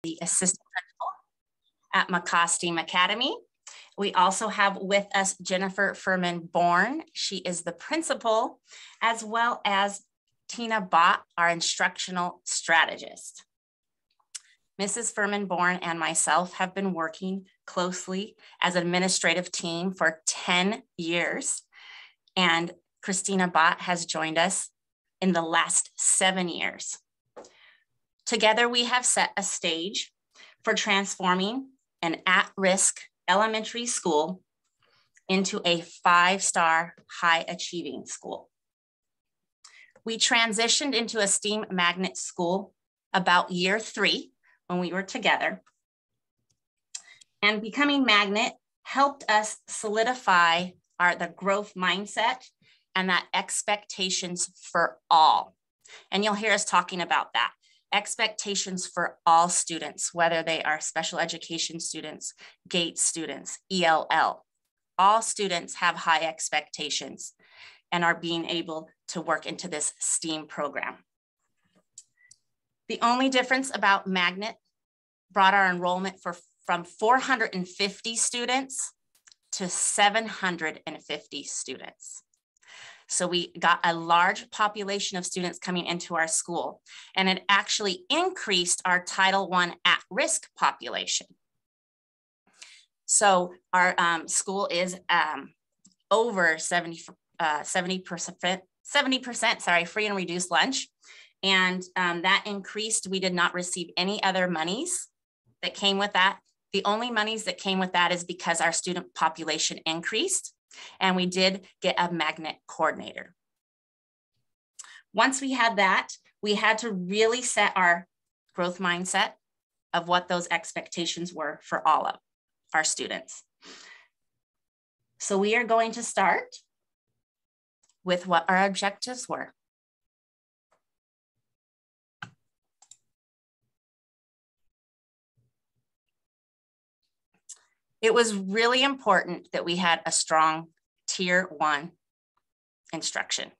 the assistant principal at McCosteam Academy. We also have with us Jennifer Furman-Bourne. She is the principal, as well as Tina Bott, our instructional strategist. Mrs. Furman-Bourne and myself have been working closely as an administrative team for 10 years, and Christina Bott has joined us in the last 7 years. Together, we have set a stage for transforming an at-risk elementary school into a 5-star high-achieving school. We transitioned into a STEAM magnet school about year 3 when we were together. And becoming magnet helped us solidify the growth mindset and that expectations for all. And you'll hear us talking about that. Expectations for all students, whether they are special education students, GATE students, ELL. All students have high expectations and are being able to work into this STEAM program. The only difference about Magnet brought our enrollment from 450 students to 750 students. So we got a large population of students coming into our school, and it actually increased our Title I at-risk population. So our school is over 70% free and reduced lunch. And that increased. We did not receive any other monies that came with that. The only monies that came with that is because our student population increased, and we did get a magnet coordinator. Once we had that, we had to really set our growth mindset of what those expectations were for all of our students. So we are going to start with what our objectives were. It was really important that we had a strong Tier 1 instruction.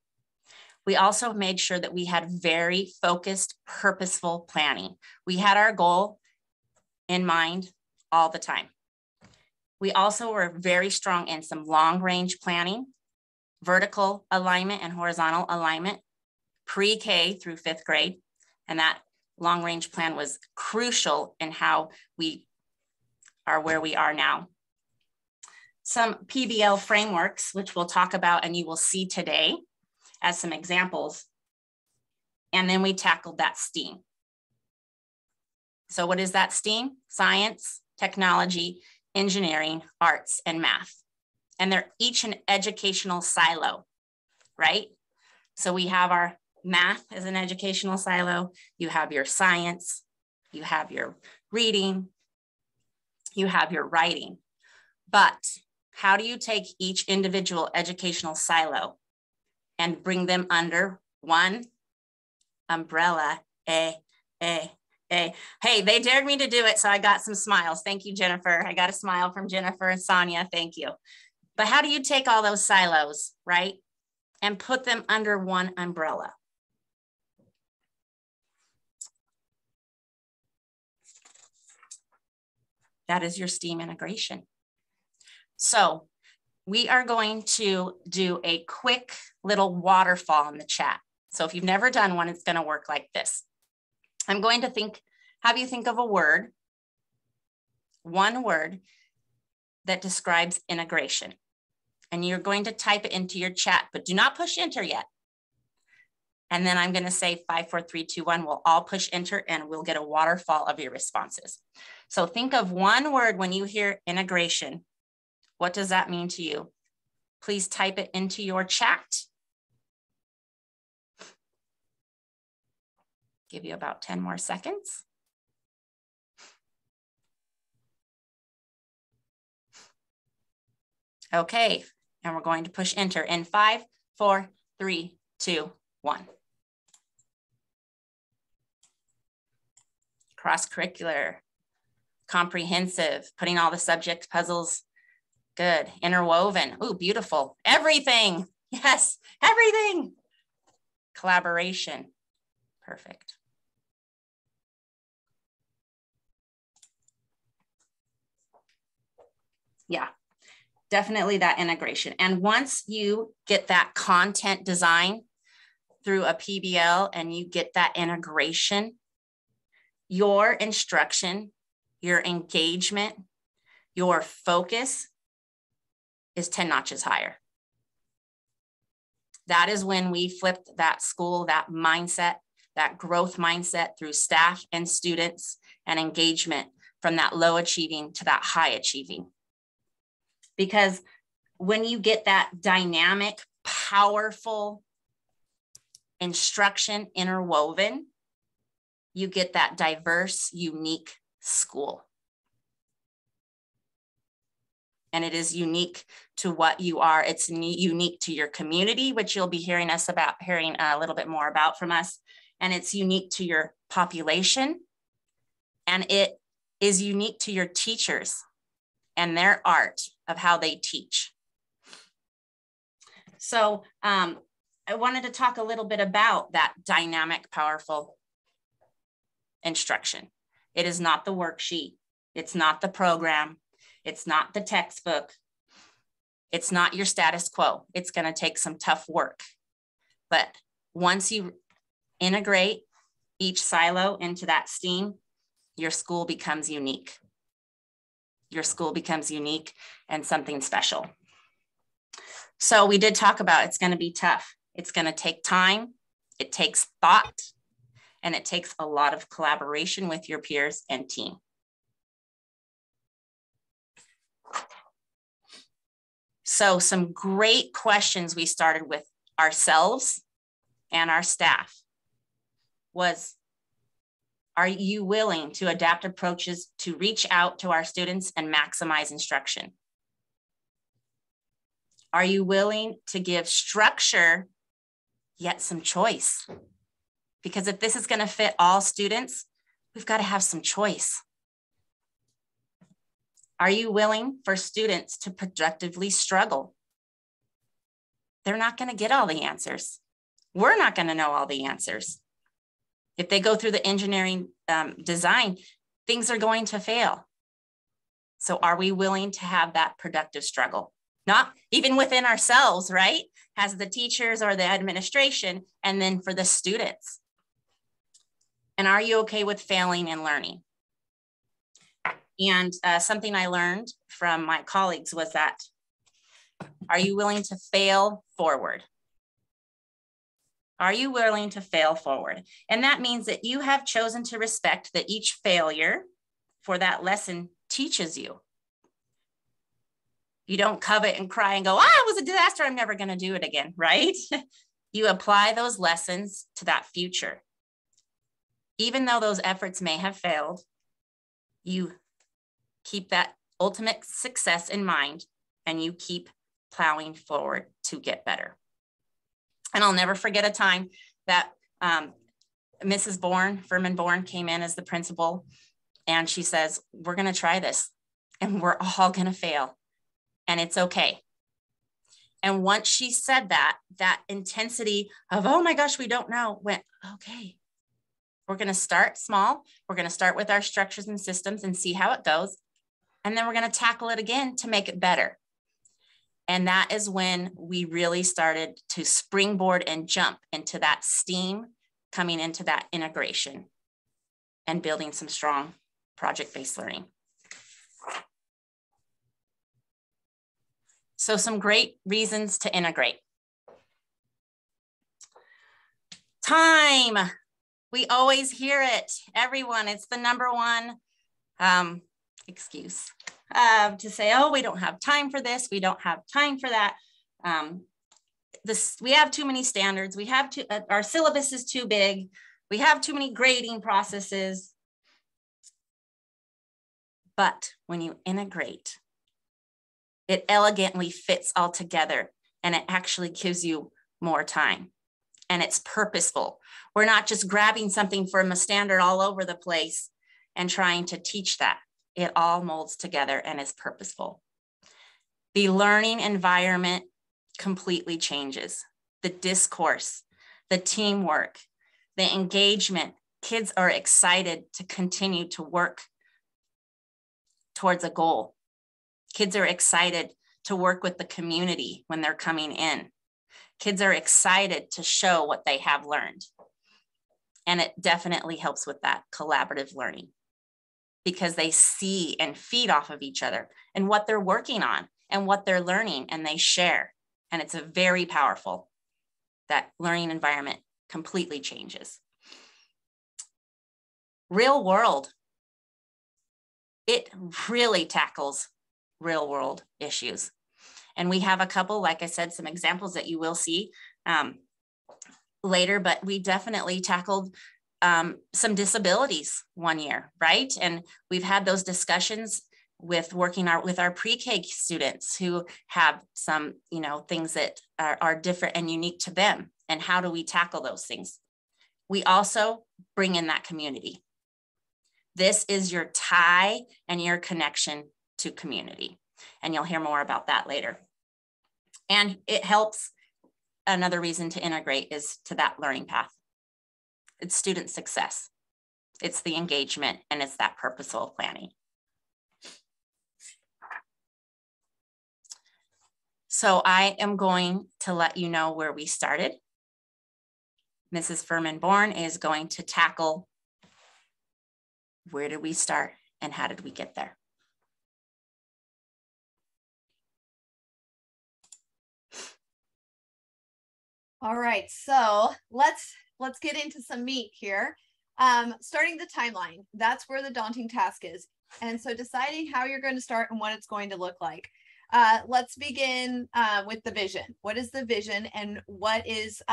We also made sure that we had very focused, purposeful planning. We had our goal in mind all the time. We also were very strong in some long-range planning, vertical alignment and horizontal alignment, pre-K through 5th grade. And that long-range plan was crucial in how we are where we are now. Some PBL frameworks, which we'll talk about and you will see today as some examples. And then we tackled that STEAM. So what is that STEAM? Science, technology, engineering, arts, and math. And they're each an educational silo, right? So we have our math as an educational silo. You have your science, you have your reading, you have your writing. But how do you take each individual educational silo and bring them under one umbrella? Hey, they dared me to do it, so I got some smiles. Thank you, Jennifer. I got a smile from Jennifer and Sonia. Thank you. But how do you take all those silos, right, and put them under one umbrella? That is your STEAM integration. So we are going to do a quick little waterfall in the chat. So if you've never done one, it's going to work like this. I'm going to have you think of a word, one word that describes integration. And you're going to type it into your chat, but do not push enter yet. And then I'm going to say 5, 4, 3, 2, 1. We'll all push enter and we'll get a waterfall of your responses. So think of one word when you hear integration. What does that mean to you? Please type it into your chat. Give you about 10 more seconds. Okay, and we're going to push enter in 5, 4, 3, 2, 1. Cross-curricular, comprehensive, putting all the subject puzzles, good. Interwoven, ooh, beautiful. Everything, yes, everything. Collaboration, perfect. Yeah, definitely that integration. And once you get that content design through a PBL and you get that integration, your instruction, your engagement, your focus is 10 notches higher. That is when we flipped that school, that mindset, that growth mindset through staff and students and engagement from that low achieving to that high achieving. Because when you get that dynamic, powerful instruction interwoven, you get that diverse, unique school. And it is unique to what you are. It's unique to your community, which you'll be hearing a little bit more about from us. And it's unique to your population. And it is unique to your teachers and their art of how they teach. So I wanted to talk a little bit about that dynamic, powerful instruction. It is not the worksheet. It's not the program. It's not the textbook. It's not your status quo. It's going to take some tough work. But once you integrate each silo into that STEAM, your school becomes unique. Your school becomes unique and something special. So we did talk about it's going to be tough. It's going to take time. It takes thought, and it takes a lot of collaboration with your peers and team. So some great questions we started with ourselves and our staff was, are you willing to adapt approaches to reach out to our students and maximize instruction? Are you willing to give structure, yet some choice? Because if this is going to fit all students, we've got to have some choice. Are you willing for students to productively struggle? They're not going to get all the answers. We're not going to know all the answers. If they go through the engineering design, things are going to fail. So are we willing to have that productive struggle? Not even within ourselves, right? As the teachers or the administration, and then for the students. And are you okay with failing and learning? And something I learned from my colleagues was that, are you willing to fail forward? Are you willing to fail forward? And that means that you have chosen to respect that each failure for that lesson teaches you. You don't covet and cry and go, it was a disaster, I'm never going to do it again, right? You apply those lessons to that future. Even though those efforts may have failed, you keep that ultimate success in mind and you keep plowing forward to get better. And I'll never forget a time that Mrs. Furman Bourne came in as the principal, and she says, we're going to try this and we're all going to fail and it's okay. And once she said that, that intensity of, oh my gosh, we don't know, went, okay, we're going to start small. We're going to start with our structures and systems and see how it goes. And then we're going to tackle it again to make it better. And that is when we really started to springboard and jump into that STEAM, coming into that integration and building some strong project-based learning. So some great reasons to integrate. Time. We always hear it, everyone. It's the number one excuse to say, oh, we don't have time for this. We don't have time for that. We have too many standards. We have our syllabus is too big. We have too many grading processes. But when you integrate, it elegantly fits all together and it actually gives you more time. And it's purposeful. We're not just grabbing something from a standard all over the place and trying to teach that. It all molds together and is purposeful. The learning environment completely changes. The discourse, the teamwork, the engagement. Kids are excited to continue to work towards a goal. Kids are excited to work with the community when they're coming in. Kids are excited to show what they have learned. And it definitely helps with that collaborative learning because they see and feed off of each other and what they're working on and what they're learning, and they share. And it's a very powerful, that learning environment completely changes. Real world, it really tackles real world issues. And we have a couple, like I said, some examples that you will see later, but we definitely tackled some disabilities one year, right? And we've had those discussions with working with our pre-K students who have some, things that are different and unique to them. And how do we tackle those things? We also bring in that community. This is your tie and your connection to community. And you'll hear more about that later. And it helps. Another reason to integrate is to that learning path. It's student success. It's the engagement, and it's that purposeful planning. So I am going to let you know where we started. Mrs. Furman-Bourne is going to tackle where did we start and how did we get there? All right, so let's get into some meat here. Starting the timeline, that's where the daunting task is. And so deciding how you're going to start and what it's going to look like. Let's begin with the vision. What is the vision and what is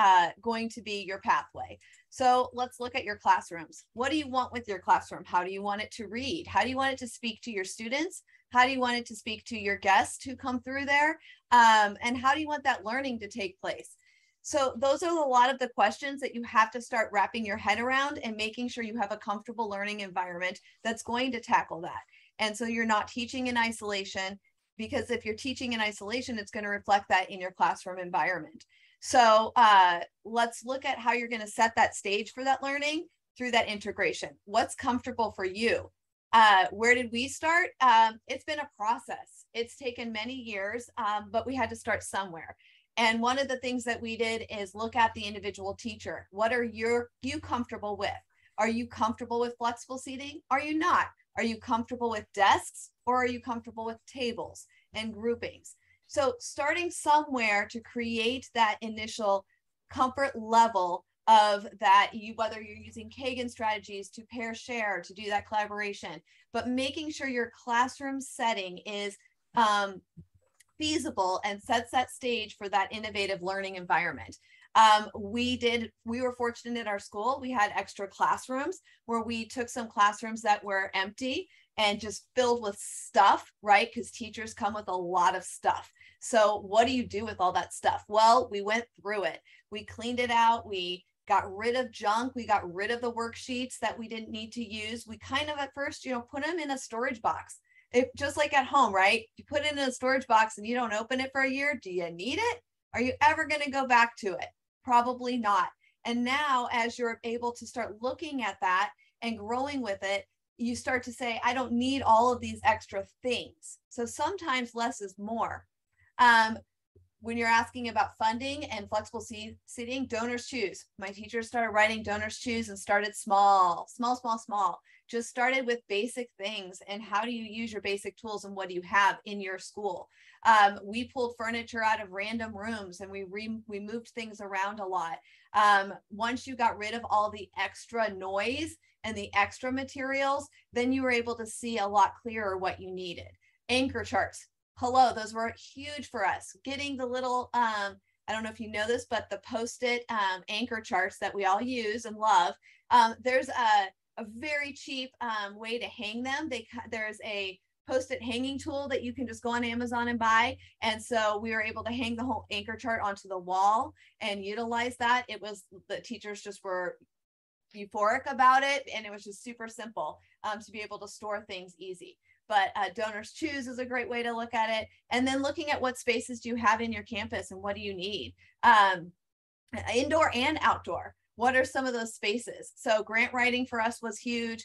going to be your pathway? So let's look at your classrooms. What do you want with your classroom? How do you want it to read? How do you want it to speak to your students? How do you want it to speak to your guests who come through there? And how do you want that learning to take place? So those are a lot of the questions that you have to start wrapping your head around and making sure you have a comfortable learning environment that's going to tackle that. And so you're not teaching in isolation, because if you're teaching in isolation, it's going to reflect that in your classroom environment. So let's look at how you're going to set that stage for that learning through that integration. What's comfortable for you? Where did we start? It's been a process. It's taken many years, but we had to start somewhere. And one of the things that we did is look at the individual teacher. What are you comfortable with? Are you comfortable with flexible seating? Are you not? Are you comfortable with desks, or are you comfortable with tables and groupings? So starting somewhere to create that initial comfort level of that, whether you're using Kagan strategies to pair share, to do that collaboration, but making sure your classroom setting is feasible and sets that stage for that innovative learning environment. We were fortunate at our school. We had extra classrooms where we took some classrooms that were empty and just filled with stuff, right? Because teachers come with a lot of stuff. So what do you do with all that stuff? Well, we went through it. We cleaned it out. We got rid of junk. We got rid of the worksheets that we didn't need to use. We kind of at first, put them in a storage box. Just like at home, right? You put it in a storage box and you don't open it for a year. Do you need it? Are you ever going to go back to it? Probably not. And now, as you're able to start looking at that and growing with it, you start to say, I don't need all of these extra things. So sometimes less is more. When you're asking about funding and flexible seating, donors choose. My teachers started writing donors choose and started small. Just started with basic things and how do you use your basic tools and what do you have in your school. We pulled furniture out of random rooms and we moved things around a lot. Once you got rid of all the extra noise and the extra materials, then you were able to see a lot clearer what you needed. Anchor charts. Hello, those were huge for us. Getting the little, I don't know if you know this, but the Post-it anchor charts that we all use and love. There's a very cheap way to hang them. There's a Post-it hanging tool that you can just go on Amazon and buy. And so we were able to hang the whole anchor chart onto the wall and utilize that. The teachers just were euphoric about it. And it was just super simple to be able to store things easy. But donors choose is a great way to look at it. And then looking at what spaces do you have in your campus and what do you need? Indoor and outdoor. What are some of those spaces? So grant writing for us was huge.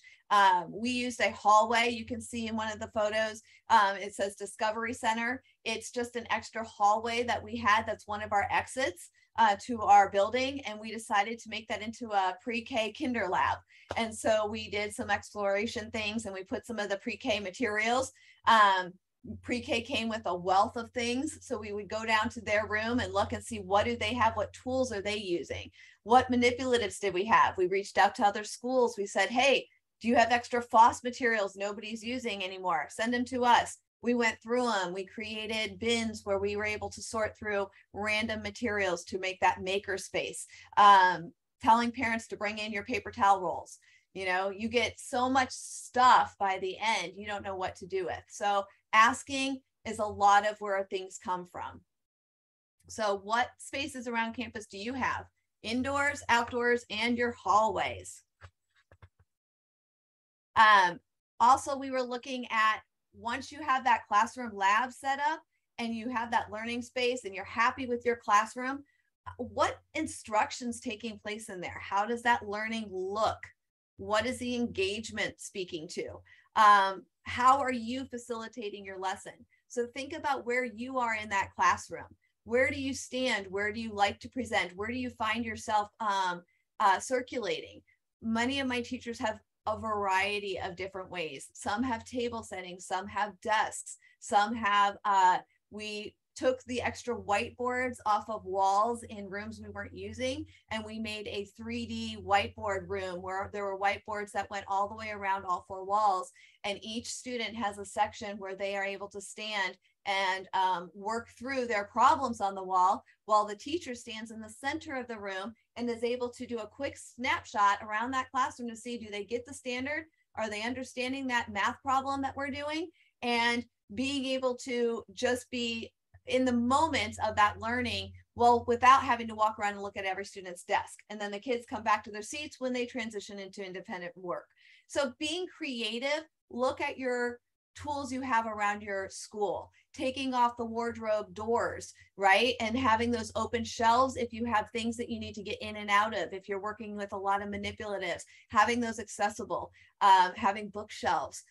We used a hallway. You can see in one of the photos, it says Discovery Center. It's just an extra hallway that we had. That's one of our exits to our building. And we decided to make that into a pre-K kinder lab. And so we did some exploration things and we put some of the pre-K materials. Pre-K came with a wealth of things. So we would go down to their room and look and see what do they have, what tools are they using, what manipulatives did we have. We reached out to other schools. We said, hey, do you have extra FOSS materials nobody's using anymore? Send them to us. We went through them. We created bins where we were able to sort through random materials to make that maker space. Telling parents to bring in your paper towel rolls. You know, you get so much stuff by the end, you don't know what to do with. So asking is a lot of where things come from. So what spaces around campus do you have? Indoors, outdoors, and your hallways. Also, we were looking at, once you have that classroom lab set up and you have that learning space and you're happy with your classroom, what instruction's taking place in there? How does that learning look? What is the engagement speaking to? How are you facilitating your lesson? So think about where you are in that classroom. Where do you stand? Where do you like to present? Where do you find yourself circulating? Many of my teachers have a variety of different ways. Some have table settings, some have desks, some have, we took the extra whiteboards off of walls in rooms we weren't using, and we made a 3D whiteboard room where there were whiteboards that went all the way around all 4 walls, and each student has a section where they are able to stand and work through their problems on the wall, while the teacher stands in the center of the room and is able to do a quick snapshot around that classroom to see, do they get the standard? Are they understanding that math problem that we're doing? And being able to just be in the moment of that learning, well, without having to walk around and look at every student's desk. And then the kids come back to their seats when they transition into independent work. So being creative, look at your tools you have around your school, taking off the wardrobe doors, right? And having those open shelves if you have things that you need to get in and out of, if you're working with a lot of manipulatives, having those accessible, having bookshelves.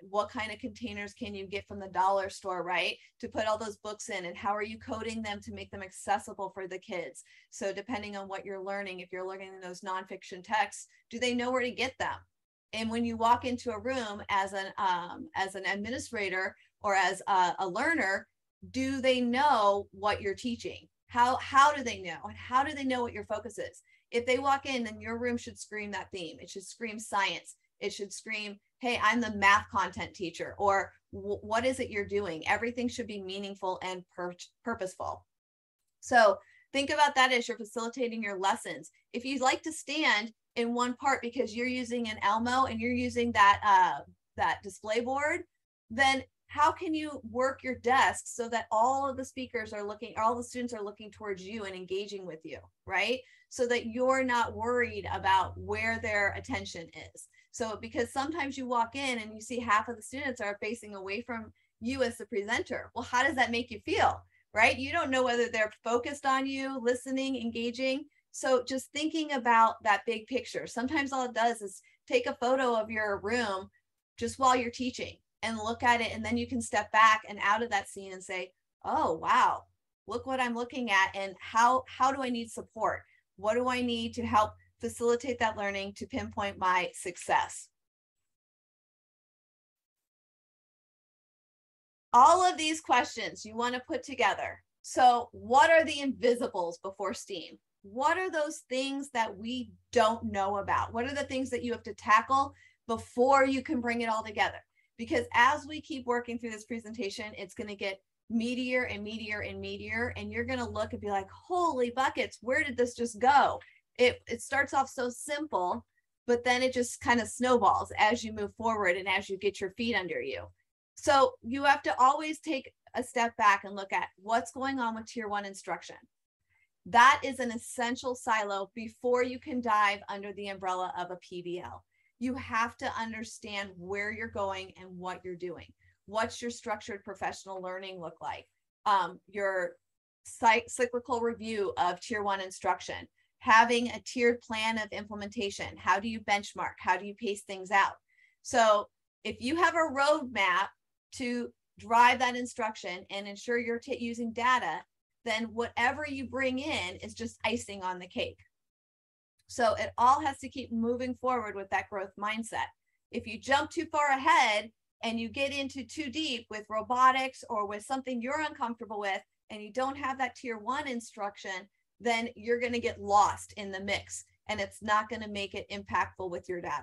What kind of containers can you get from the dollar store, right? To put all those books in, and how are you coding them to make them accessible for the kids? So depending on what you're learning, if you're learning those nonfiction texts, do they know where to get them? And when you walk into a room as an administrator or as a learner, do they know what you're teaching? How do they know? And how do they know what your focus is? If they walk in, then your room should scream that theme. It should scream science. It should scream, hey, I'm the math content teacher, or what is it you're doing? Everything should be meaningful and purposeful. So think about that as you're facilitating your lessons. If you'd like to stand in one part because you're using an Elmo and you're using that display board, then how can you work your desk so that all of the speakers are looking, all the students are looking towards you and engaging with you, right? So that you're not worried about where their attention is. So because sometimes you walk in and you see half of the students are facing away from you as the presenter. Well, how does that make you feel, right? You don't know whether they're focused on you, listening, engaging. So just thinking about that big picture. Sometimes all it does is take a photo of your room just while you're teaching and look at it. And then you can step back and out of that scene and say, oh, wow, look what I'm looking at. And how do I need support? What do I need to help facilitate that learning to pinpoint my success? All of these questions you want to put together. So what are the invisibles before STEAM? What are those things that we don't know about? What are the things that you have to tackle before you can bring it all together? Because as we keep working through this presentation, it's going to get meatier and meatier and meatier, and you're going to look and be like, holy buckets, where did this just go? It starts off so simple, but then it just kind of snowballs as you move forward and as you get your feet under you. So you have to always take a step back and look at what's going on with Tier 1 instruction. That is an essential silo before you can dive under the umbrella of a PBL. You have to understand where you're going and what you're doing. What's your structured professional learning look like? Your cyclical review of Tier 1 instruction. having a tiered plan of implementation. How do you benchmark? How do you pace things out? So if you have a roadmap to drive that instruction and ensure you're using data, then whatever you bring in is just icing on the cake. So it all has to keep moving forward with that growth mindset. If you jump too far ahead and you get into too deep with robotics or with something you're uncomfortable with, and you don't have that tier 1 instruction, then you're going to get lost in the mix and it's not going to make it impactful with your data.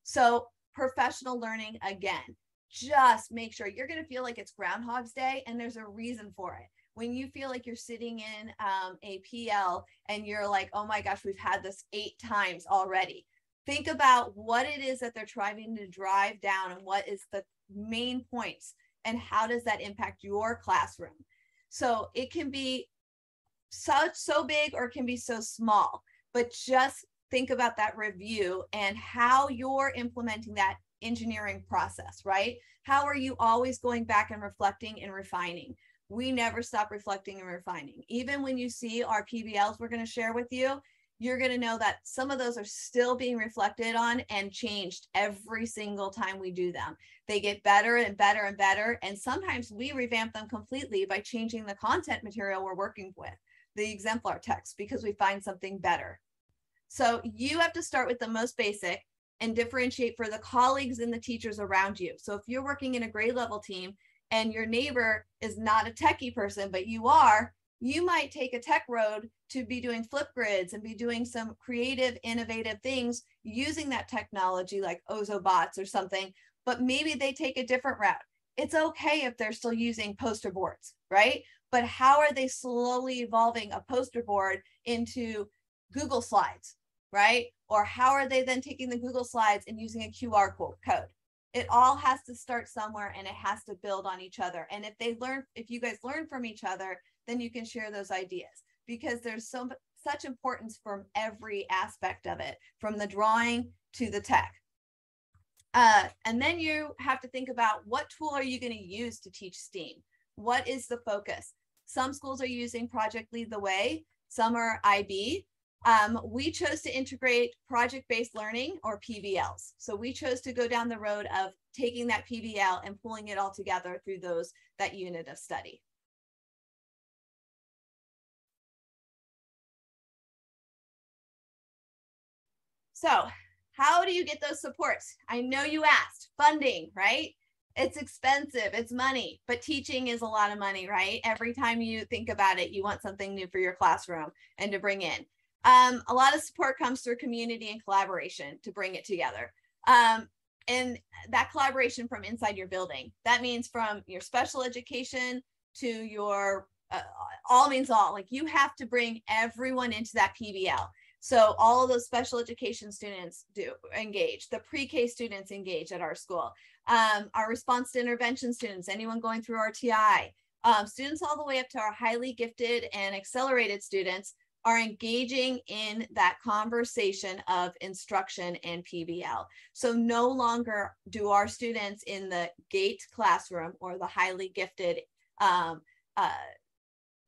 So professional learning, again, just make sure you're going to feel like it's Groundhog's Day, and there's a reason for it. When you feel like you're sitting in a PL and you're like, oh my gosh, we've had this 8 times already. Think about what it is that they're trying to drive down and what is the main points and how does that impact your classroom. So it can be so big or it can be so small, but just think about that review and how you're implementing that engineering process, right? How are you always going back and reflecting and refining? We never stop reflecting and refining. Even when you see our PBLs we're going to share with you, you're going to know that some of those are still being reflected on and changed every single time we do them. They get better and better and better. And sometimes we revamp them completely by changing the content material we're working with, the exemplar text, because we find something better. So you have to start with the most basic and differentiate for the colleagues and the teachers around you. So if you're working in a grade level team and your neighbor is not a techie person, but you are, you might take a tech road to be doing flip grids and be doing some creative, innovative things using that technology like Ozobots or something, but maybe they take a different route. It's okay if they're still using poster boards, right? But how are they slowly evolving a poster board into Google Slides, right? Or how are they then taking the Google Slides and using a QR code? It all has to start somewhere and it has to build on each other. And if you guys learn from each other, then you can share those ideas, because there's such importance from every aspect of it, from the drawing to the tech. And then you have to think about what tool are you going to use to teach STEAM? What is the focus? Some schools are using Project Lead the Way. Some are IB. We chose to integrate project-based learning, or PBLs. So we chose to go down the road of taking that PBL and pulling it all together through that unit of study. So how do you get those supports? I know you asked. Funding, right? It's expensive, it's money, but teaching is a lot of money, right? Every time you think about it, you want something new for your classroom and to bring in. A lot of support comes through community and collaboration to bring it together. And that collaboration from inside your building, that means from your special education to your all means all. Like, you have to bring everyone into that PBL. So all of those special education students do engage, the pre-K students engage at our school, our response to intervention students, anyone going through RTI, students all the way up to our highly gifted and accelerated students are engaging in that conversation of instruction and PBL. So no longer do our students in the GATE classroom or the highly gifted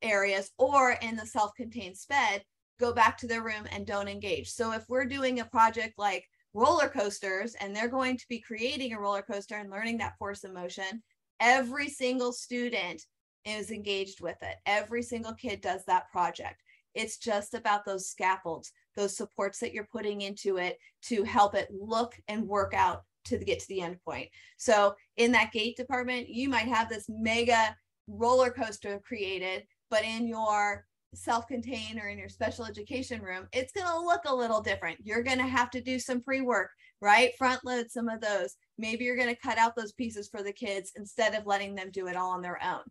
areas or in the self-contained SPED go back to their room and don't engage. So if we're doing a project like roller coasters and they're going to be creating a roller coaster and learning that force of motion, every single student is engaged with it. Every single kid does that project. It's just about those scaffolds, those supports that you're putting into it to help it look and work out to get to the end point. So in that GATE department, you might have this mega roller coaster created, but in your self-contained or in your special education room, it's going to look a little different. You're going to have to do some pre-work, right? Front load some of those. Maybe you're going to cut out those pieces for the kids instead of letting them do it all on their own.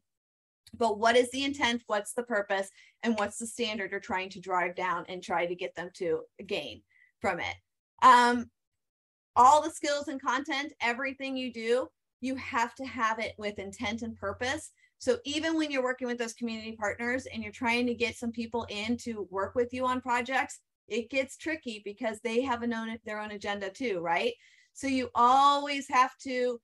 But what is the intent? What's the purpose? And what's the standard you're trying to drive down and try to get them to gain from it? All the skills and content, everything you do, you have to have it with intent and purpose. So even when you're working with those community partners and you're trying to get some people in to work with you on projects, it gets tricky because they have their own agenda too, right? So you always have to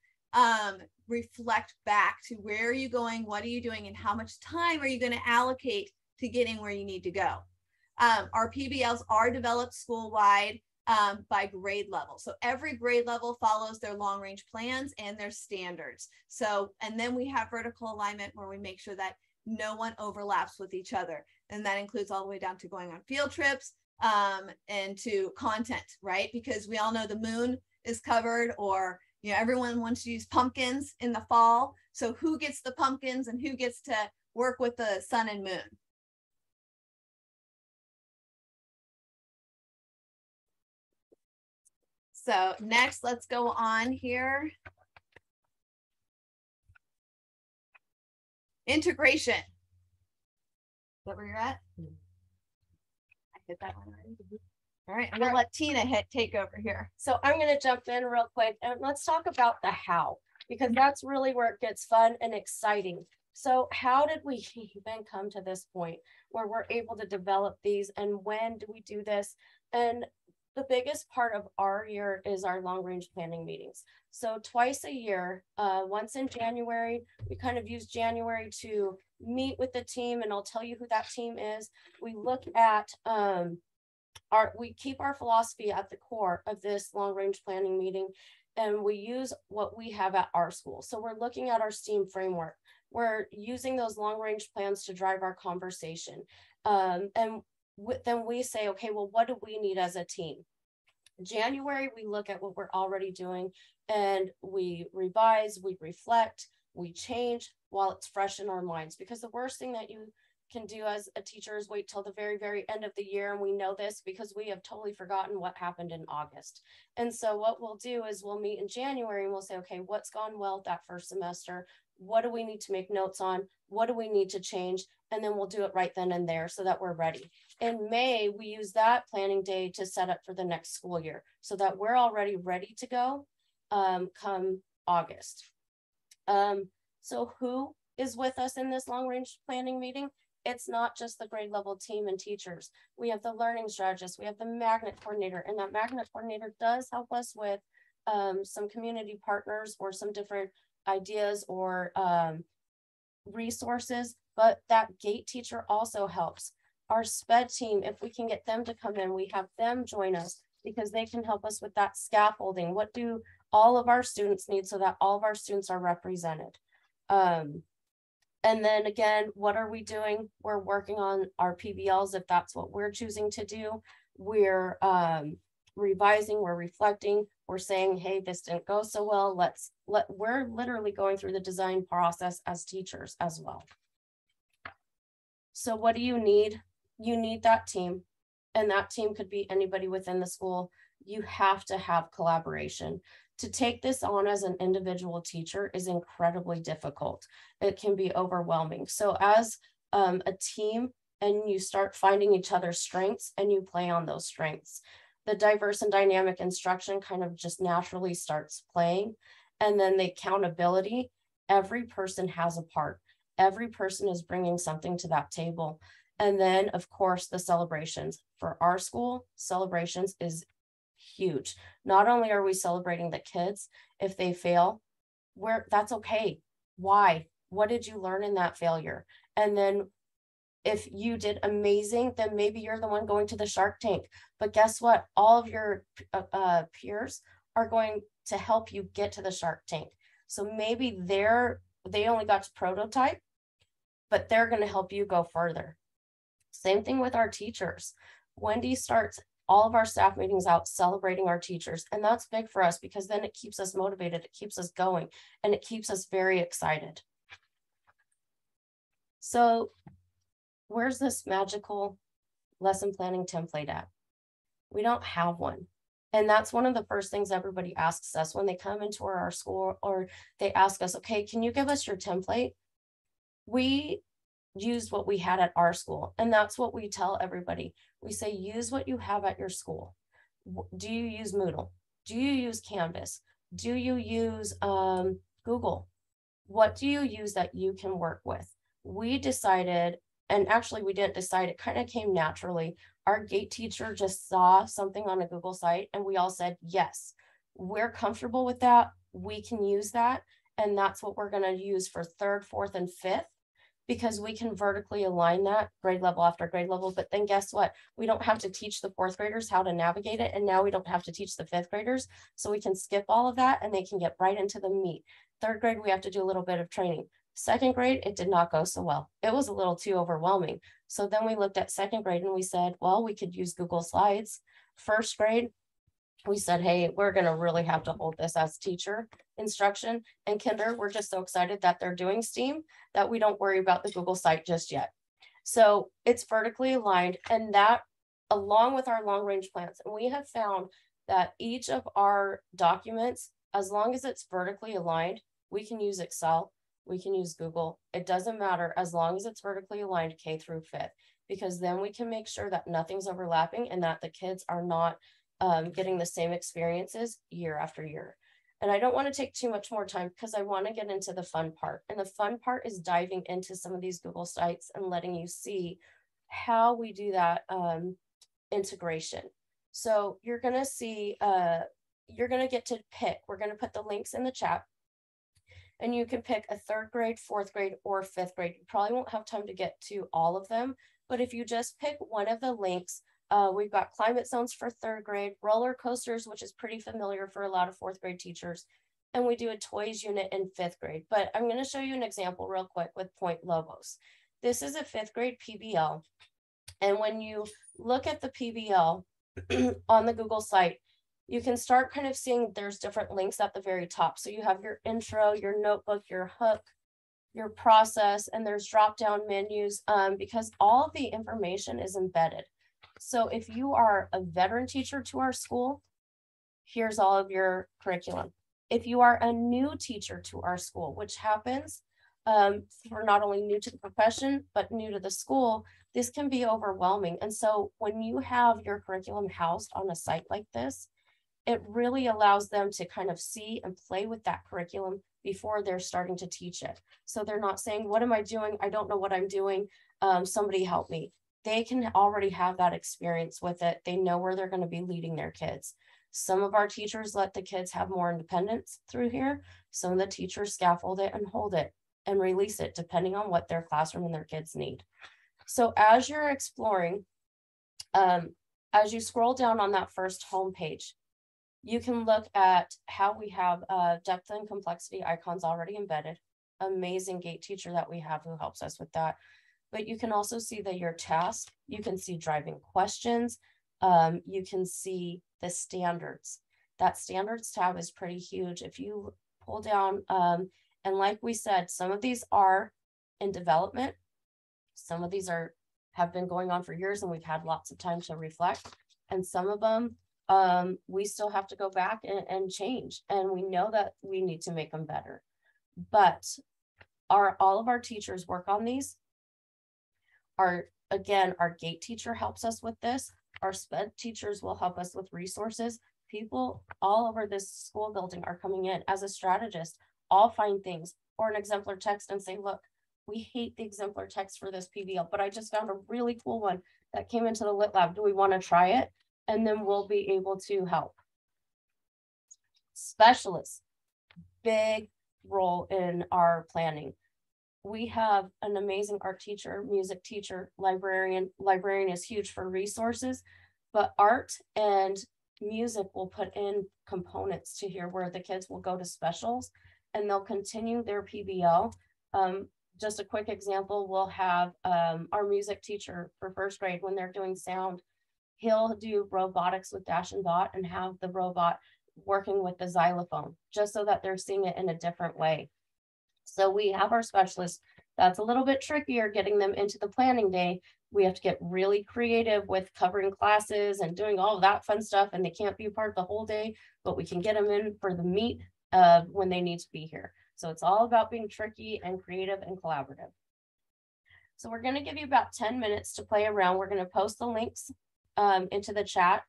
reflect back to where are you going, what are you doing, and how much time are you going to allocate to getting where you need to go. Our PBLs are developed school-wide by grade level. So every grade level follows their long range plans and their standards. So, and then we have vertical alignment where we make sure that no one overlaps with each other. And that includes all the way down to going on field trips and to content, right? Because we all know the moon is covered, or, you know, everyone wants to use pumpkins in the fall. So who gets the pumpkins and who gets to work with the sun and moon? So next, let's go on here. Integration. Is that where you're at? I hit that one already. All right, I'm gonna let Tina take over here. So I'm gonna jump in real quick and let's talk about the how, because that's really where it gets fun and exciting. So how did we even come to this point where we're able to develop these, and when do we do this? And the biggest part of our year is our long range planning meetings. So twice a year, once in January, we kind of use January to meet with the team, and I'll tell you who that team is. We look at, we keep our philosophy at the core of this long range planning meeting, and we use what we have at our school. So we're looking at our STEAM framework. We're using those long range plans to drive our conversation. Then we say, okay, well, what do we need as a team? January, we look at what we're already doing and we revise, we reflect, we change while it's fresh in our minds. Because the worst thing that you can do as a teacher is wait till the very, very end of the year. And we know this because we have totally forgotten what happened in August. And so what we'll do is we'll meet in January and we'll say, okay, what's gone well that first semester? What do we need to make notes on? What do we need to change? And then we'll do it right then and there so that we're ready. In May, we use that planning day to set up for the next school year so that we're already ready to go come August. So who is with us in this long range planning meeting? It's not just the grade level team and teachers. We have the learning strategist, we have the magnet coordinator, and that magnet coordinator does help us with some community partners or some different ideas or resources, but that gate teacher also helps. Our SPED team, if we can get them to come in, we have them join us because they can help us with that scaffolding. What do all of our students need so that all of our students are represented? And then again, what are we doing? We're working on our PBLs if that's what we're choosing to do. We're revising, we're reflecting, we're saying, hey, this didn't go so well. We're literally going through the design process as teachers as well. So what do you need? You need that team, and that team could be anybody within the school. You have to have collaboration. To take this on as an individual teacher is incredibly difficult. It can be overwhelming. So as a team, and you start finding each other's strengths and you play on those strengths, the diverse and dynamic instruction kind of just naturally starts playing. And then the accountability, every person has a part. Every person is bringing something to that table. And then, of course, the celebrations. For our school, celebrations is huge. Not only are we celebrating the kids, if they fail, that's okay. Why? What did you learn in that failure? And then if you did amazing, then maybe you're the one going to the Shark Tank. But guess what? All of your peers are going to help you get to the Shark Tank. So maybe they only got to prototype, but they're going to help you go further. Same thing with our teachers. Wendy starts all of our staff meetings out celebrating our teachers. And that's big for us because then it keeps us motivated, it keeps us going, and it keeps us very excited. So where's this magical lesson planning template at? We don't have one. And that's one of the first things everybody asks us when they come into our school, or they ask us, okay, can you give us your template? We used what we had at our school. And that's what we tell everybody. We say, use what you have at your school. Do you use Moodle? Do you use Canvas? Do you use Google? What do you use that you can work with? We decided, and actually we didn't decide, it kind of came naturally. Our gate teacher just saw something on a Google site and we all said, yes, we're comfortable with that. We can use that. And that's what we're going to use for 3rd, 4th, and 5th, because we can vertically align that grade level after grade level. But then guess what? We don't have to teach the fourth graders how to navigate it. And now we don't have to teach the fifth graders. So we can skip all of that and they can get right into the meat. Third grade, we have to do a little bit of training. Second grade, it did not go so well. It was a little too overwhelming. So then we looked at second grade and we said, well, we could use Google Slides. First grade, we said, hey, we're going to really have to hold this as teacher instruction. And kinder, we're just so excited that they're doing STEAM that we don't worry about the Google site just yet. So it's vertically aligned, and that along with our long range plans. And we have found that each of our documents, as long as it's vertically aligned, we can use Excel, we can use Google. It doesn't matter as long as it's vertically aligned K through fifth, because then we can make sure that nothing's overlapping and that the kids are not getting the same experiences year after year. And I don't want to take too much more time because I want to get into the fun part. And the fun part is diving into some of these Google sites and letting you see how we do that integration. So you're going to see, you're going to get to pick. We're going to put the links in the chat. And you can pick a third grade, fourth grade, or fifth grade. You probably won't have time to get to all of them. But if you just pick one of the links, we've got climate zones for third grade, roller coasters, which is pretty familiar for a lot of fourth grade teachers. And we do a toys unit in fifth grade. But I'm going to show you an example real quick with point logos. This is a fifth grade PBL. And when you look at the PBL on the Google site, you can start kind of seeing there's different links at the very top. So you have your intro, your notebook, your hook, your process, and there's drop-down menus because all of the information is embedded. So if you are a veteran teacher to our school, here's all of your curriculum. If you are a new teacher to our school, which happens for not only new to the profession, but new to the school, this can be overwhelming. And so when you have your curriculum housed on a site like this, it really allows them to kind of see and play with that curriculum before they're starting to teach it. So they're not saying, what am I doing? I don't know what I'm doing. Somebody help me. They can already have that experience with it. They know where they're going to be leading their kids. Some of our teachers let the kids have more independence through here. Some of the teachers scaffold it and hold it and release it depending on what their classroom and their kids need. So as you're exploring, as you scroll down on that first homepage, you can look at how we have depth and complexity icons already embedded. Amazing gate teacher that we have who helps us with that. But you can also see that your task, you can see driving questions, you can see the standards. That standards tab is pretty huge. If you pull down, and like we said, some of these are in development. Some of these have been going on for years and we've had lots of time to reflect. And some of them, we still have to go back and change. And we know that we need to make them better. But all of our teachers work on these. Again, our gate teacher helps us with this. Our SPED teachers will help us with resources. People all over this school building are coming in as a strategist. I'll find things or an exemplar text and say, look, we hate the exemplar text for this PBL, but I just found a really cool one that came into the Lit Lab. Do we want to try it? And then we'll be able to help. Specialists, big role in our planning. We have an amazing art teacher, music teacher, librarian. Librarian is huge for resources, but art and music will put in components to here where the kids will go to specials and they'll continue their PBL. Just a quick example, we'll have our music teacher for first grade when they're doing sound. He'll do robotics with Dash and Dot and have the robot working with the xylophone, just so that they're seeing it in a different way. So we have our specialists. That's a little bit trickier getting them into the planning day. We have to get really creative with covering classes and doing all of that fun stuff. And they can't be a part of the whole day, but we can get them in for the meat when they need to be here. So it's all about being tricky and creative and collaborative. So we're going to give you about 10 minutes to play around. We're going to post the links into the chat.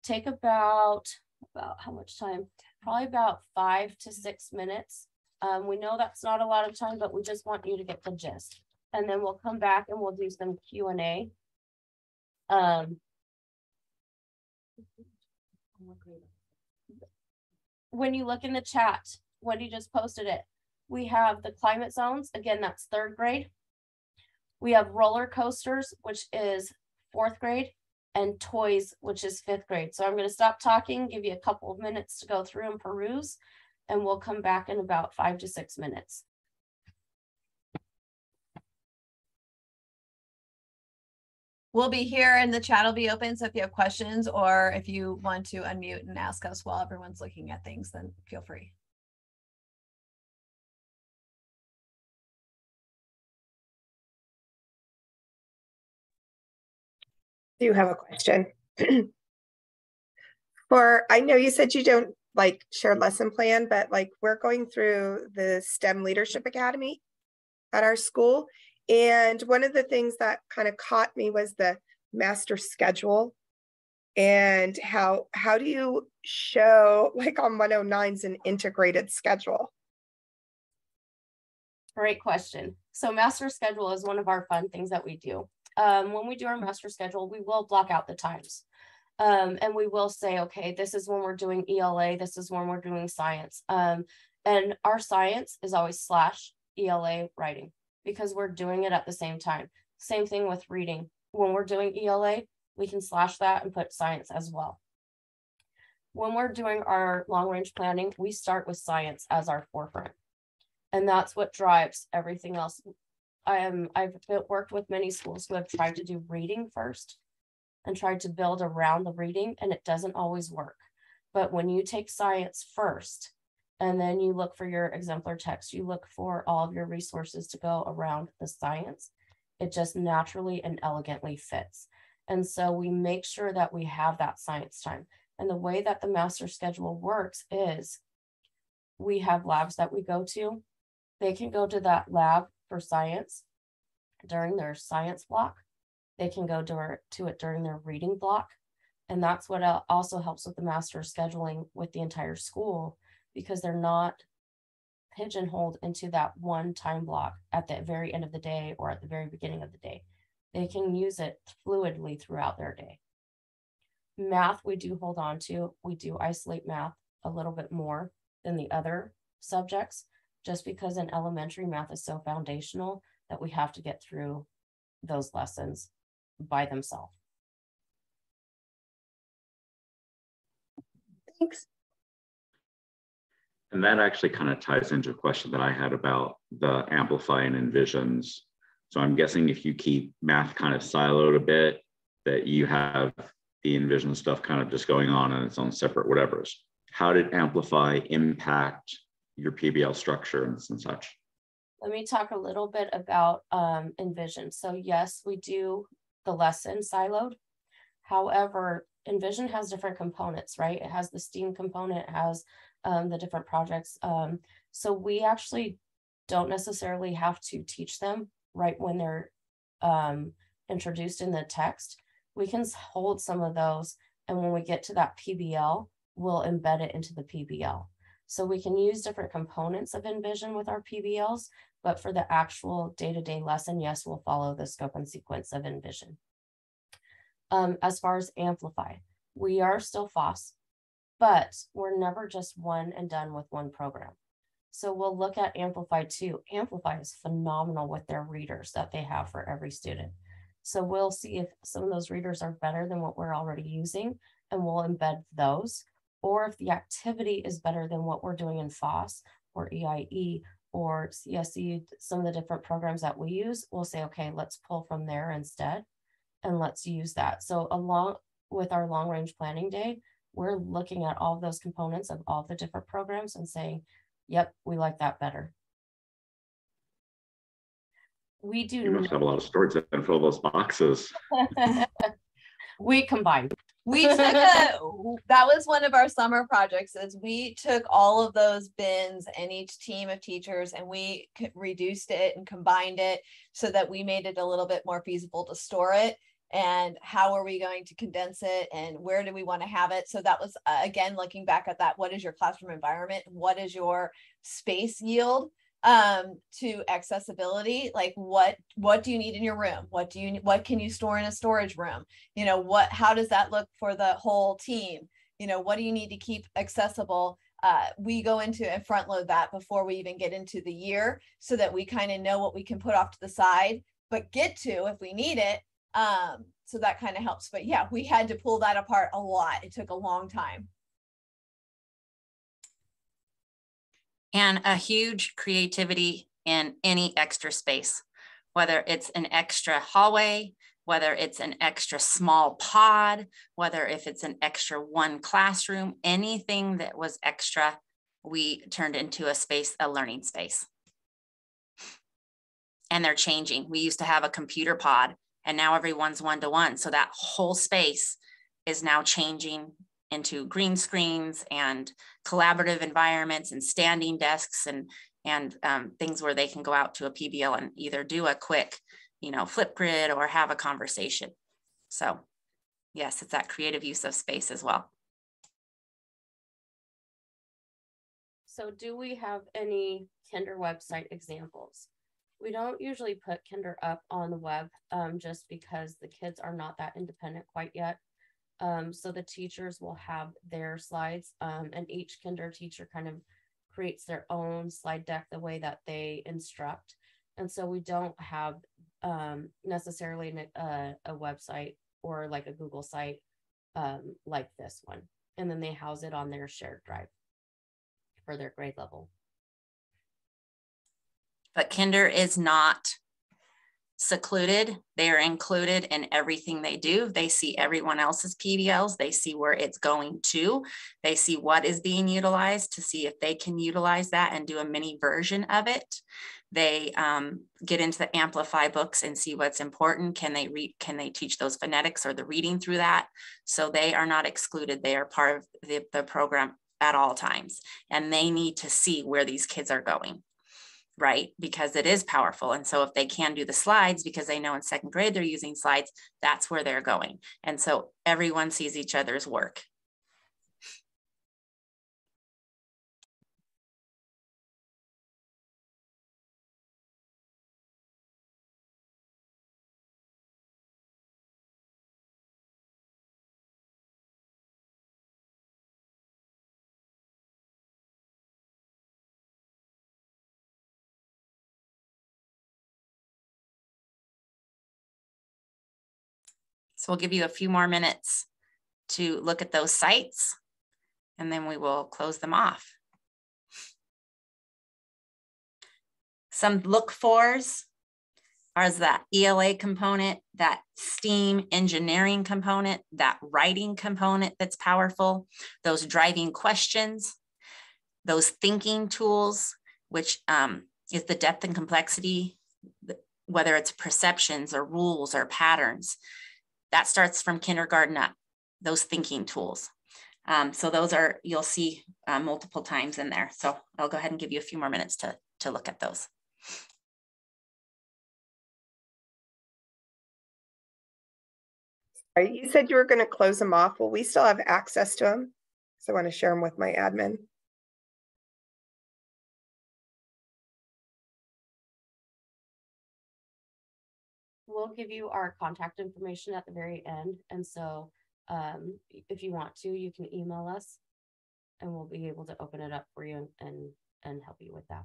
Take about how much time? Probably about 5 to 6 minutes. We know that's not a lot of time, but we just want you to get the gist. And then we'll come back and we'll do some Q&A. When you look in the chat, Wendy just posted it. We have the climate zones. Again, that's third grade. We have roller coasters, which is 4th grade, and toys, which is 5th grade. So I'm going to stop talking, give you a couple of minutes to go through and peruse, and we'll come back in about 5 to 6 minutes. We'll be here and the chat will be open. So if you have questions or if you want to unmute and ask us while everyone's looking at things, then feel free. Do you have a question? I know you said you don't like shared lesson plan, but like we're going through the STEM Leadership Academy at our school. And one of the things that kind of caught me was the master schedule. And how do you show, like on 109's, an integrated schedule? Great question. So master schedule is one of our fun things that we do. When we do our master schedule, we will block out the times. And we will say, okay, this is when we're doing ELA, this is when we're doing science. And our science is always / ELA writing, because we're doing it at the same time. Same thing with reading. When we're doing ELA, we can / that and put science as well. When we're doing our long range planning, we start with science as our forefront. And that's what drives everything else. I've worked with many schools who have tried to do reading first and tried to build around the reading, and it doesn't always work. But when you take science first, and then you look for your exemplar text, you look for all of your resources to go around the science, it just naturally and elegantly fits. And so we make sure that we have that science time. And the way that the master schedule works is we have labs that we go to. They can go to that lab for science during their science block. They can go to it during their reading block. And that's what also helps with the master scheduling with the entire school, because they're not pigeonholed into that one time block at the very end of the day or at the very beginning of the day. They can use it fluidly throughout their day. Math, we do hold on to. We do isolate math a little bit more than the other subjects, just because in elementary math is so foundational that we have to get through those lessons by themselves. Thanks. And that actually kind of ties into a question that I had about the Amplify and Envisions. So I'm guessing if you keep math kind of siloed a bit, that you have the Envision stuff kind of just going on in its own separate whatevers. How did Amplify impact your PBL structure and such? Let me talk a little bit about Envision. So yes, we do the lesson siloed. However, Envision has different components, right? It has the STEAM component, it has the different projects. So we actually don't necessarily have to teach them right when they're introduced in the text. We can hold some of those, and when we get to that PBL, we'll embed it into the PBL. So we can use different components of Envision with our PBLs, but for the actual day-to-day lesson, yes, we'll follow the scope and sequence of Envision. As far as Amplify, we are still FOSS, but we're never just one and done with one program. So we'll look at Amplify too. Amplify is phenomenal with their readers that they have for every student. So we'll see if some of those readers are better than what we're already using, and we'll embed those. Or if the activity is better than what we're doing in FOSS or EIE or CSE, some of the different programs that we use, we'll say, okay, let's pull from there instead, and let's use that. So along with our long range planning day, we're looking at all of those components of all the different programs and saying, yep, we like that better. We do. You must have a lot of storage that can fill those boxes. We combined. We took that was one of our summer projects, is we took all of those bins and each team of teachers and we reduced it and combined it so that we made it a little bit more feasible to store it. And how are we going to condense it and where do we want to have it? So that was, again, looking back at that, what is your classroom environment? What is your space yield to accessibility? Like what do you need in your room? What can you store in a storage room? You know, how does that look for the whole team? You know, what do you need to keep accessible? We go into and front load that before we even get into the year so that we kind of know what we can put off to the side but get to if we need it. So that kind of helps. But yeah, we had to pull that apart a lot. It took a long time. And a huge creativity in any extra space, whether it's an extra hallway, whether it's an extra small pod, whether if it's an extra one classroom, anything that was extra, we turned into a space, a learning space. And they're changing. We used to have a computer pod and now everyone's one-to-one. So that whole space is now changing into green screens and collaborative environments and standing desks and things where they can go out to a PBL and either do a quick, flip grid or have a conversation. So yes, it's that creative use of space as well. So do we have any Kinder website examples? We don't usually put Kinder up on the web just because the kids are not that independent quite yet. So the teachers will have their slides and each Kinder teacher kind of creates their own slide deck the way that they instruct. And so we don't have necessarily a website or like a Google site like this one. And then they house it on their shared drive for their grade level. But Kinder is not secluded. They are included in everything they do. They see everyone else's PBLs. They see where it's going to. They see what is being utilized to see if they can utilize that and do a mini version of it. They get into the Amplify books and see what's important. Can they read? Can they teach those phonetics or the reading through that? So they are not excluded. They are part of the program at all times. And they need to see where these kids are going. Right? Because it is powerful. And so if they can do the slides, because they know in second grade they're using slides, that's where they're going. And so everyone sees each other's work. So we'll give you a few more minutes to look at those sites, and then we will close them off. Some look-fors are that ELA component, that STEAM engineering component, that writing component that's powerful, those driving questions, those thinking tools, which is the depth and complexity, whether it's perceptions or rules or patterns. That starts from kindergarten up, those thinking tools. So those are, you'll see multiple times in there. So I'll go ahead and give you a few more minutes to look at those. You said you were going to close them off. Will we still have access to them? So I want to share them with my admin. We'll give you our contact information at the very end. And so if you want to, you can email us and we'll be able to open it up for you and help you with that.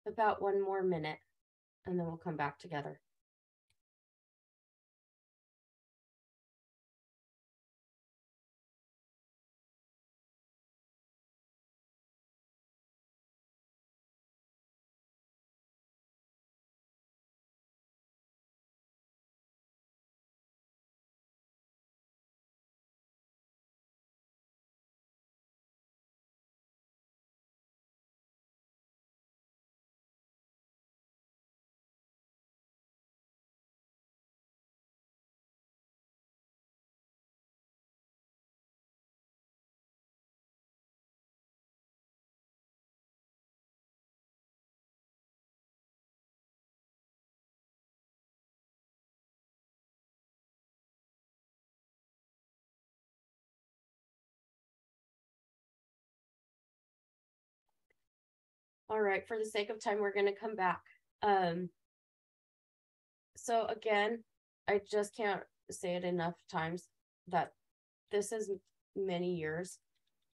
About one more minute and then we'll come back together. All right, for the sake of time, we're going to come back. So again, I just can't say it enough times that this is many years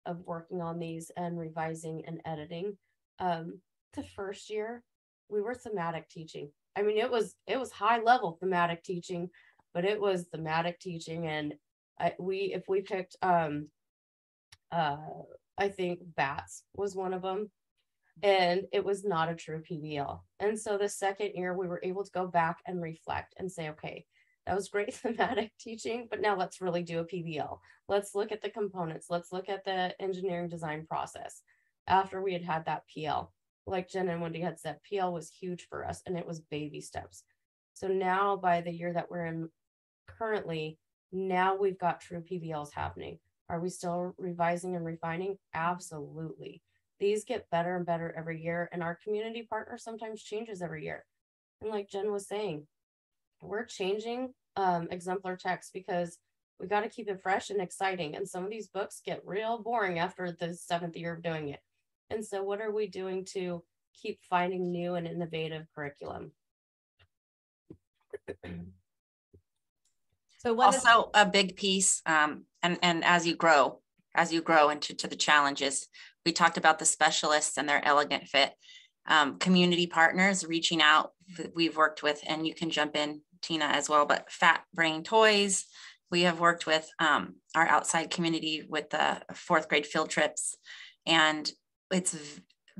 of working on these and revising and editing. The first year, we were thematic teaching. I mean, it was high level thematic teaching, but it was thematic teaching, and if we picked I think bats was one of them, and it was not a true PBL. And so the second year we were able to go back and reflect and say, okay, that was great thematic teaching, but now let's really do a PBL. Let's look at the components. Let's look at the engineering design process. After we had that PL, like Jen and Wendy had said, PL was huge for us, and it was baby steps. So now by the year that we're in currently, now we've got true PBLs happening. Are we still revising and refining? Absolutely. These get better and better every year, and our community partner sometimes changes every year. And like Jen was saying, we're changing exemplar text because we got to keep it fresh and exciting. And some of these books get real boring after the 7th year of doing it. And so what are we doing to keep finding new and innovative curriculum? So also a big piece, and as you grow into the challenges, we talked about the specialists and their elegant fit. Community partners reaching out, we've worked with, and you can jump in, Tina, as well, but Fat Brain Toys, we have worked with our outside community with the 4th grade field trips, and it's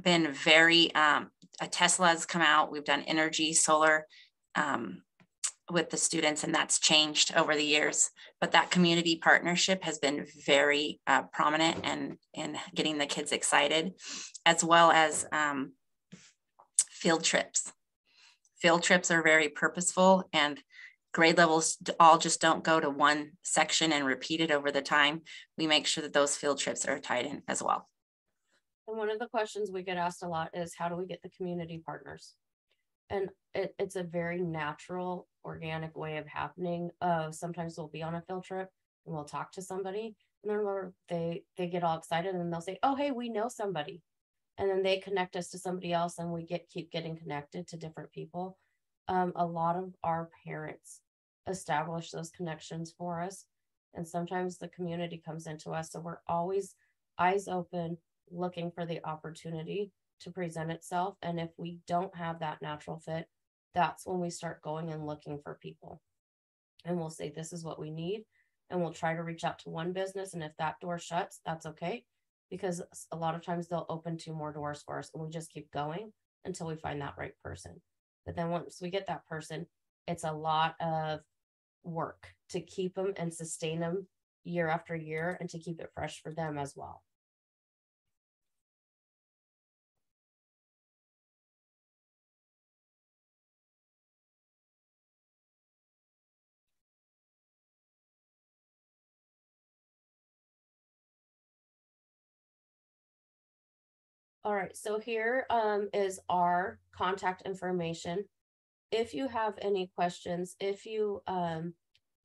been very, a Tesla has come out, we've done energy, solar, with the students, and that's changed over the years, but that community partnership has been very prominent and in getting the kids excited, as well as field trips. Field trips are very purposeful, and grade levels all just don't go to one section and repeat it over the time. We make sure that those field trips are tied in as well. And one of the questions we get asked a lot is, how do we get the community partners? And it's a very natural, organic way of happening. Sometimes we'll be on a field trip and we'll talk to somebody, and then they get all excited, and they'll say, oh, hey, we know somebody. And then they connect us to somebody else, and we keep getting connected to different people. A lot of our parents establish those connections for us. And sometimes the community comes into us. So we're always eyes open, looking for the opportunity to present itself. And if we don't have that natural fit, that's when we start going and looking for people. And we'll say, this is what we need. And we'll try to reach out to one business. And if that door shuts, that's okay. Because a lot of times they'll open 2 more doors for us, and we just keep going until we find that right person. But then once we get that person, it's a lot of work to keep them and sustain them year after year, and to keep it fresh for them as well. All right, so here is our contact information. If you have any questions, if you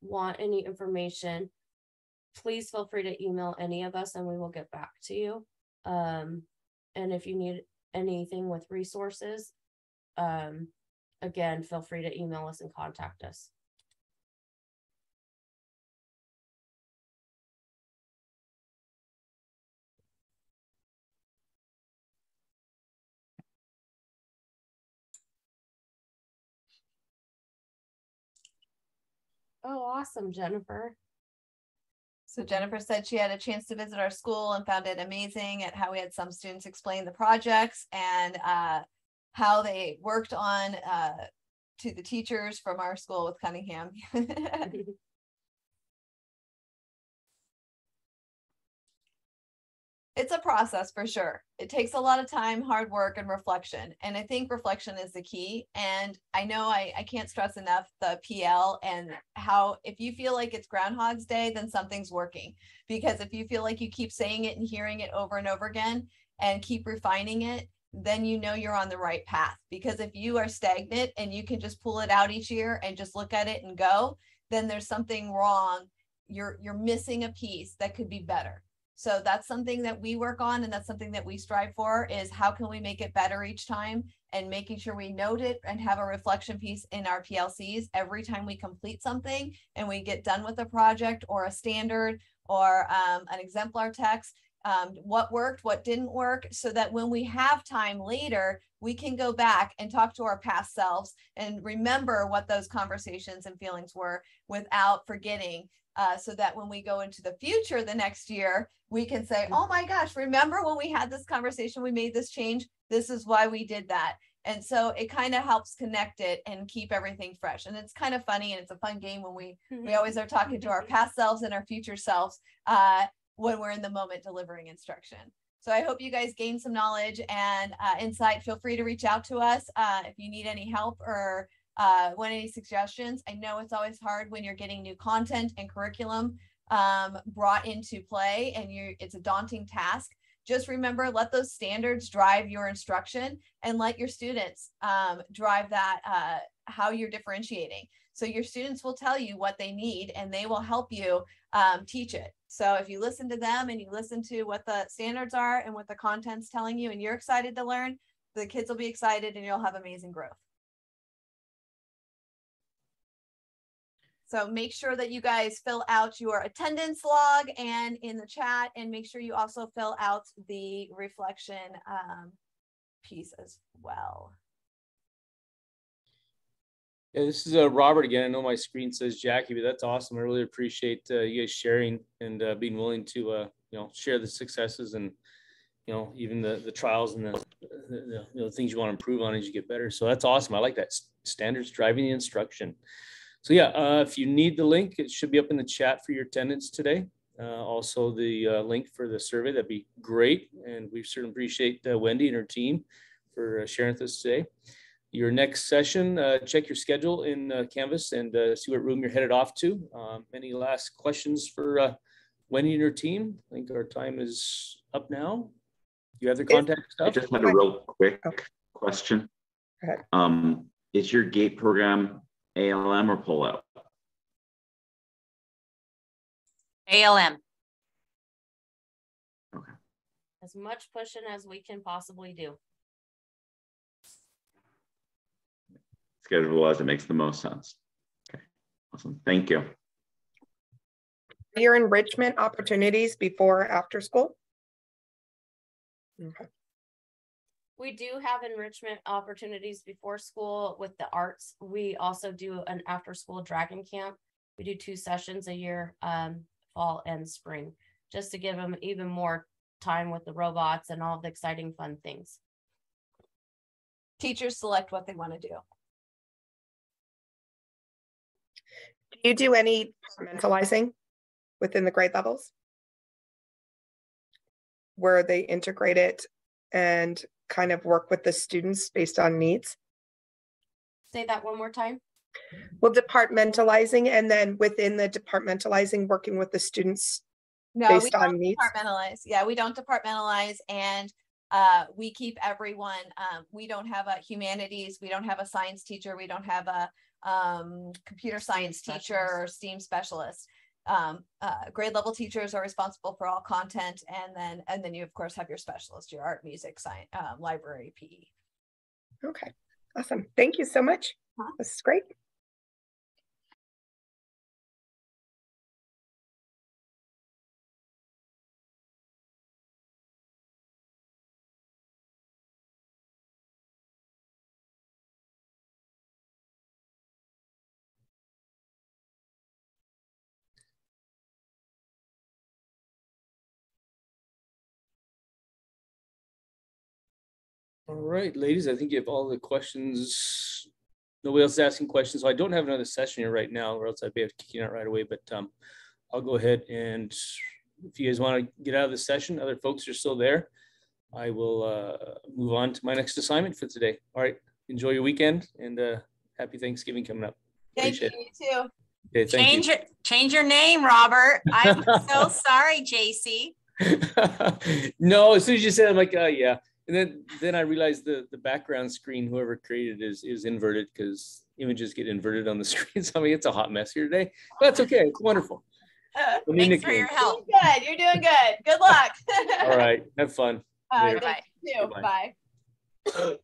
want any information, please feel free to email any of us and we will get back to you. And if you need anything with resources, again, feel free to email us and contact us. Oh, awesome, Jennifer. So Jennifer said she had a chance to visit our school and found it amazing at how we had some students explain the projects and how they worked on to the teachers from our school with Cunningham. It's a process for sure. It takes a lot of time, hard work, and reflection. And I think reflection is the key. And I know I can't stress enough the PL and how, if you feel like it's Groundhog's Day, then something's working. Because if you feel like you keep saying it and hearing it over and over again and keep refining it, then you know you're on the right path. Because if you are stagnant and you can just pull it out each year and just look at it and go, then there's something wrong. You're missing a piece that could be better. So that's something that we work on, and that's something that we strive for, is how can we make it better each time, and making sure we note it and have a reflection piece in our PLCs every time we complete something and we get done with a project or a standard or an exemplar text. What worked, what didn't work, so that when we have time later, we can go back and talk to our past selves and remember what those conversations and feelings were without forgetting, so that when we go into the future the next year, we can say, oh my gosh, remember when we had this conversation, we made this change, this is why we did that. And so it kind of helps connect it and keep everything fresh. And it's kind of funny, and it's a fun game when we always are talking to our past selves and our future selves when we're in the moment delivering instruction. So I hope you guys gain some knowledge and insight. Feel free to reach out to us if you need any help or want any suggestions. I know it's always hard when you're getting new content and curriculum brought into play, and it's a daunting task. Just remember, let those standards drive your instruction, and let your students drive that, how you're differentiating. So your students will tell you what they need, and they will help you teach it. So if you listen to them and you listen to what the standards are and what the content's telling you, and you're excited to learn, the kids will be excited, and you'll have amazing growth. So make sure that you guys fill out your attendance log and in the chat, and make sure you also fill out the reflection piece as well. Yeah, this is Robert again. I know my screen says Jackie, but that's awesome. I really appreciate you guys sharing and being willing to share the successes and even the trials and the things you want to improve on as you get better. So that's awesome. I like that. Standards driving the instruction. So yeah, if you need the link, it should be up in the chat for your attendance today. Also the link for the survey, that'd be great. And we certainly appreciate Wendy and her team for sharing with us today. Your next session, check your schedule in Canvas and see what room you're headed off to. Any last questions for Wendy and her team? I think our time is up now. You have the contact stuff? I just had a real quick question. Is your GATE program ALM or pull-out? ALM. Okay. As much pushing as we can possibly do. Schedule as it makes the most sense. Okay, awesome. Thank you. Your enrichment opportunities before or after school? Okay. We do have enrichment opportunities before school with the arts. We also do an after school dragon camp. We do 2 sessions a year, fall and spring, just to give them even more time with the robots and all the exciting fun things. Teachers select what they want to do. Do you do any compartmentalizing within the grade levels, where they integrate it and kind of work with the students based on needs? Say that one more time. Well, departmentalizing, and then within the departmentalizing, working with the students based on needs. Departmentalize. Yeah, we don't departmentalize, and we keep everyone. We don't have a humanities, we don't have a science teacher, we don't have a computer science teacher or STEAM specialist. Grade level teachers are responsible for all content, and then you of course have your specialist, your art, music, science, library, PE. Okay, awesome. Thank you so much. This is great. All right, ladies, I think you have all the questions. Nobody else is asking questions. So I don't have another session here right now, or else I'd be able to kick you out right away. But I'll go ahead, and if you guys want to get out of the session, other folks are still there, I will move on to my next assignment for today. All right, enjoy your weekend, and happy Thanksgiving coming up. Thank you, too. Okay, thank you. Change your name, Robert. I'm so sorry, JC. No, as soon as you said it, I'm like, yeah. And then I realized the background screen, whoever created it is inverted, because images get inverted on the screen. So I mean, it's a hot mess here today, but that's okay. It's wonderful. Thanks for your help. Good. You're doing good. Good luck. All right. Have fun. All right. Later. Thank you. Goodbye. Bye.